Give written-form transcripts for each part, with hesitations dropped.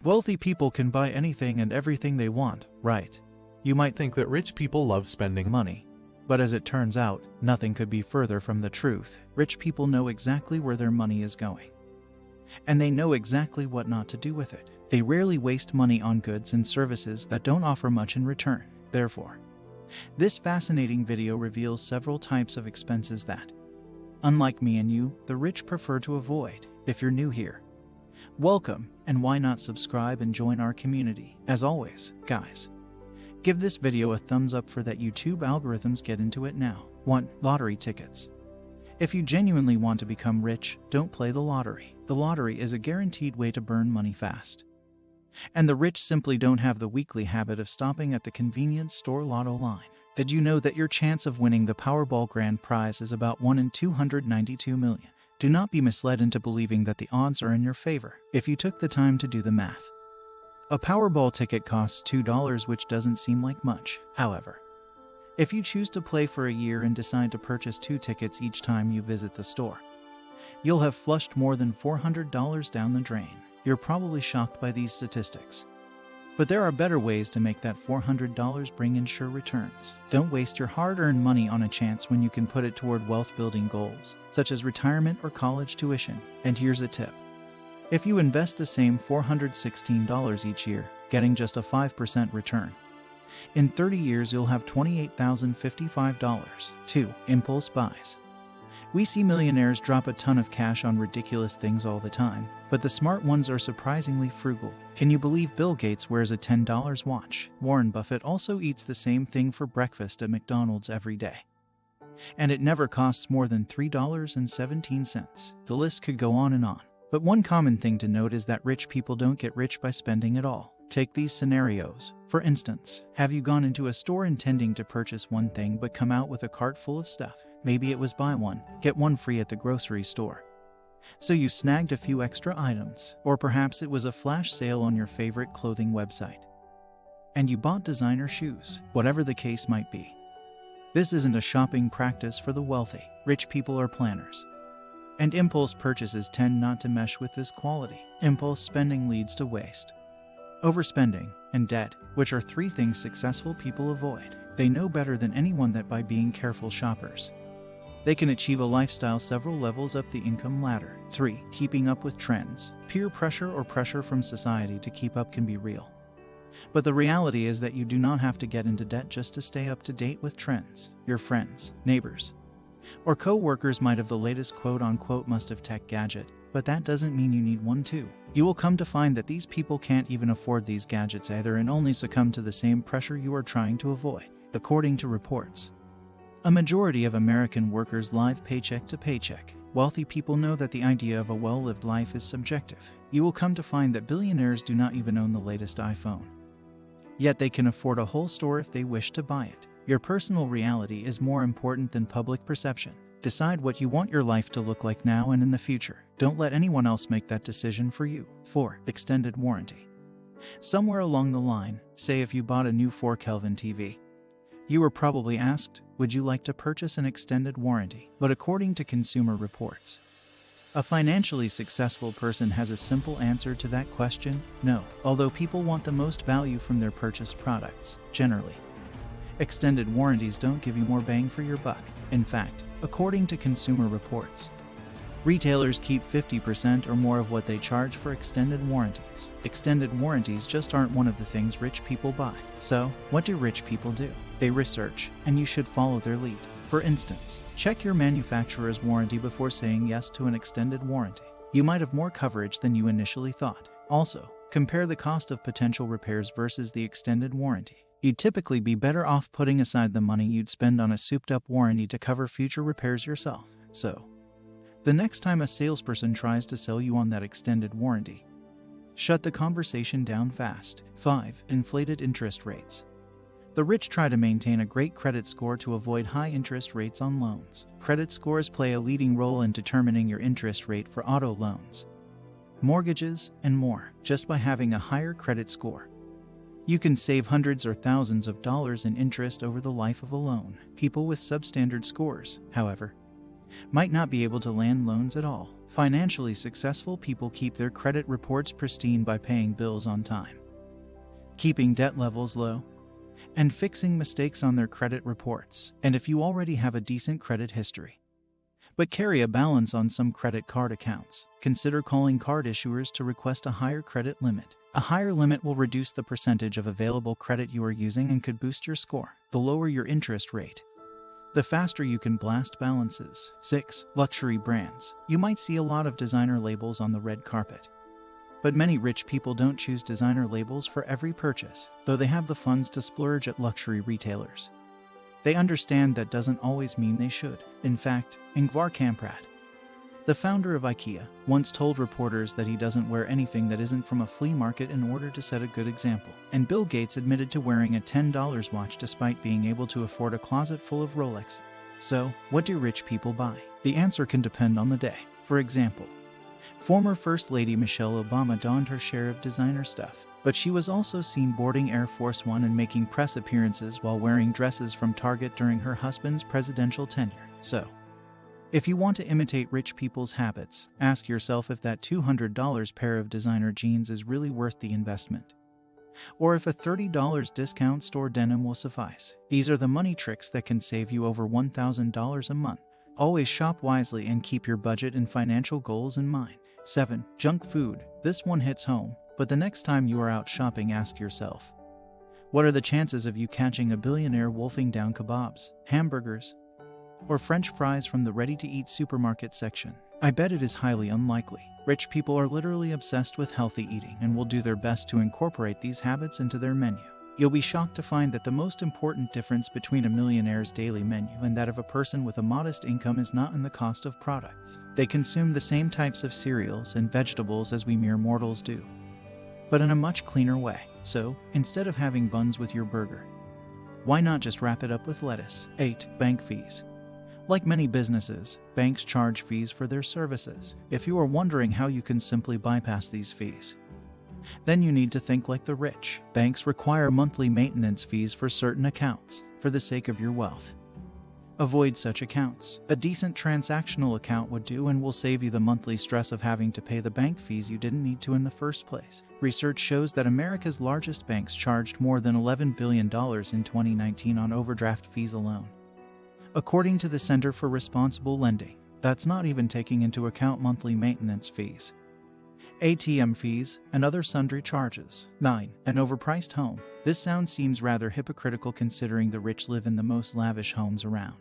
Wealthy people can buy anything and everything they want, right? You might think that rich people love spending money. But as it turns out, nothing could be further from the truth. Rich people know exactly where their money is going. And they know exactly what not to do with it. They rarely waste money on goods and services that don't offer much in return. Therefore, this fascinating video reveals several types of expenses that, unlike me and you, the rich prefer to avoid. If you're new here, welcome, and why not subscribe and join our community? As always, guys, give this video a thumbs up for that YouTube algorithms. Get into it now. 1. Lottery tickets. If you genuinely want to become rich, don't play the lottery. The lottery is a guaranteed way to burn money fast. And the rich simply don't have the weekly habit of stopping at the convenience store lotto line. Did you know that your chance of winning the Powerball grand prize is about 1 in 292 million? Do not be misled into believing that the odds are in your favor if you took the time to do the math. A Powerball ticket costs $2, which doesn't seem like much. However, if you choose to play for a year and decide to purchase 2 tickets each time you visit the store, you'll have flushed more than $400 down the drain. You're probably shocked by these statistics. But there are better ways to make that $400 bring in sure returns. Don't waste your hard-earned money on a chance when you can put it toward wealth-building goals, such as retirement or college tuition. And here's a tip. If you invest the same $416 each year, getting just a 5% return, in 30 years you'll have $28,055. 2. Impulse buys. We see millionaires drop a ton of cash on ridiculous things all the time, but the smart ones are surprisingly frugal. Can you believe Bill Gates wears a $10 watch? Warren Buffett also eats the same thing for breakfast at McDonald's every day. And it never costs more than $3.17. The list could go on and on. But one common thing to note is that rich people don't get rich by spending at all. Take these scenarios. For instance, have you gone into a store intending to purchase one thing but come out with a cart full of stuff? Maybe it was buy one, get one free at the grocery store. So you snagged a few extra items. Or perhaps it was a flash sale on your favorite clothing website, and you bought designer shoes. Whatever the case might be, this isn't a shopping practice for the wealthy. Rich people are planners. And impulse purchases tend not to mesh with this quality. Impulse spending leads to waste, overspending, and debt, which are 3 things successful people avoid. They know better than anyone that by being careful shoppers, they can achieve a lifestyle several levels up the income ladder. 3. Keeping up with trends. Peer pressure or pressure from society to keep up can be real. But the reality is that you do not have to get into debt just to stay up to date with trends. Your friends, neighbors, or co-workers might have the latest quote-unquote must-have tech gadget, but that doesn't mean you need one too. You will come to find that these people can't even afford these gadgets either and only succumb to the same pressure you are trying to avoid. According to reports, a majority of American workers live paycheck to paycheck. Wealthy people know that the idea of a well-lived life is subjective. You will come to find that billionaires do not even own the latest iPhone, yet they can afford a whole store if they wish to buy it. Your personal reality is more important than public perception. Decide what you want your life to look like now and in the future. Don't let anyone else make that decision for you. 4. Extended warranty. Somewhere along the line, say if you bought a new 4 Kelvin TV, you were probably asked, would you like to purchase an extended warranty? But according to Consumer Reports, a financially successful person has a simple answer to that question: no. Although people want the most value from their purchased products, generally, extended warranties don't give you more bang for your buck. In fact, according to Consumer Reports, retailers keep 50% or more of what they charge for extended warranties. Extended warranties just aren't one of the things rich people buy. So, what do rich people do? They research, and you should follow their lead. For instance, check your manufacturer's warranty before saying yes to an extended warranty. You might have more coverage than you initially thought. Also, compare the cost of potential repairs versus the extended warranty. You'd typically be better off putting aside the money you'd spend on a souped-up warranty to cover future repairs yourself. So, the next time a salesperson tries to sell you on that extended warranty, shut the conversation down fast. 5. Inflated interest rates. The rich try to maintain a great credit score to avoid high interest rates on loans. Credit scores play a leading role in determining your interest rate for auto loans, mortgages, and more. Just by having a higher credit score, you can save hundreds or thousands of dollars in interest over the life of a loan. People with substandard scores, however, might not be able to land loans at all. Financially successful people keep their credit reports pristine by paying bills on time, keeping debt levels low, and fixing mistakes on their credit reports. And if you already have a decent credit history, but carry a balance on some credit card accounts, consider calling card issuers to request a higher credit limit. A higher limit will reduce the percentage of available credit you are using and could boost your score. The lower your interest rate, the faster you can blast balances. 6. Luxury brands. You might see a lot of designer labels on the red carpet, but many rich people don't choose designer labels for every purchase, though they have the funds to splurge at luxury retailers. They understand that doesn't always mean they should. In fact, Ingvar Kamprad, the founder of IKEA, once told reporters that he doesn't wear anything that isn't from a flea market in order to set a good example. And Bill Gates admitted to wearing a $10 watch despite being able to afford a closet full of Rolex. So, what do rich people buy? The answer can depend on the day. For example, former First Lady Michelle Obama donned her share of designer stuff, but she was also seen boarding Air Force One and making press appearances while wearing dresses from Target during her husband's presidential tenure. So, if you want to imitate rich people's habits, ask yourself if that $200 pair of designer jeans is really worth the investment, or if a $30 discount store denim will suffice. These are the money tricks that can save you over $1,000 a month. Always shop wisely and keep your budget and financial goals in mind. 7. Junk food. This one hits home, but the next time you are out shopping, ask yourself, what are the chances of you catching a billionaire wolfing down kebabs, hamburgers, or French fries from the ready-to-eat supermarket section? I bet it is highly unlikely. Rich people are literally obsessed with healthy eating and will do their best to incorporate these habits into their menu. You'll be shocked to find that the most important difference between a millionaire's daily menu and that of a person with a modest income is not in the cost of products. They consume the same types of cereals and vegetables as we mere mortals do, but in a much cleaner way. So, instead of having buns with your burger, why not just wrap it up with lettuce? 8. Bank fees. Like many businesses, banks charge fees for their services. If you are wondering how you can simply bypass these fees, then you need to think like the rich. Banks require monthly maintenance fees for certain accounts, for the sake of your wealth. Avoid such accounts. A decent transactional account would do and will save you the monthly stress of having to pay the bank fees you didn't need to in the first place. Research shows that America's largest banks charged more than $11 billion in 2019 on overdraft fees alone, according to the Center for Responsible Lending. That's not even taking into account monthly maintenance fees, ATM fees, and other sundry charges. 9. An overpriced home. This sound seems rather hypocritical considering the rich live in the most lavish homes around.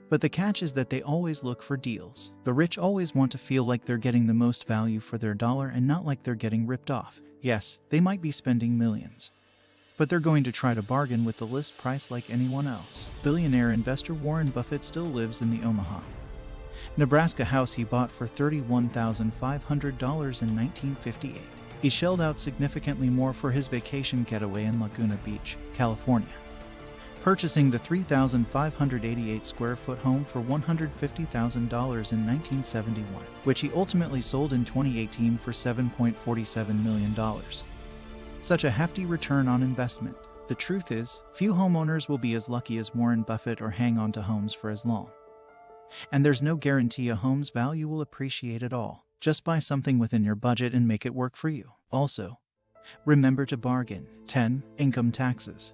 But the catch is that they always look for deals. The rich always want to feel like they're getting the most value for their dollar and not like they're getting ripped off. Yes, they might be spending millions, but they're going to try to bargain with the list price like anyone else. Billionaire investor Warren Buffett still lives in the Omaha, Nebraska house he bought for $31,500 in 1958. He shelled out significantly more for his vacation getaway in Laguna Beach, California, purchasing the 3,588 square foot home for $150,000 in 1971, which he ultimately sold in 2018 for $7.47 million. Such a hefty return on investment. The truth is, few homeowners will be as lucky as Warren Buffett or hang on to homes for as long. And there's no guarantee a home's value will appreciate at all. Just buy something within your budget and make it work for you. Also, remember to bargain. 10. Income taxes.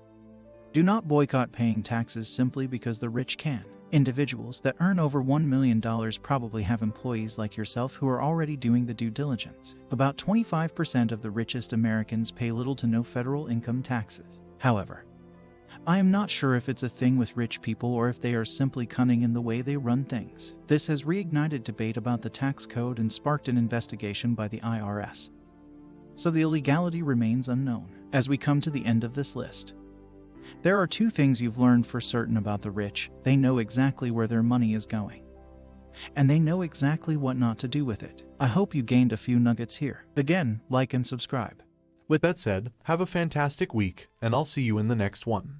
Do not boycott paying taxes simply because the rich can. Individuals that earn over $1 million probably have employees like yourself who are already doing the due diligence. About 25% of the richest Americans pay little to no federal income taxes. However, I am not sure if it's a thing with rich people or if they are simply cunning in the way they run things. This has reignited debate about the tax code and sparked an investigation by the IRS. So the illegality remains unknown. As we come to the end of this list, there are two things you've learned for certain about the rich. They know exactly where their money is going, and they know exactly what not to do with it. I hope you gained a few nuggets here. Again, like and subscribe. With that said, have a fantastic week, and I'll see you in the next one.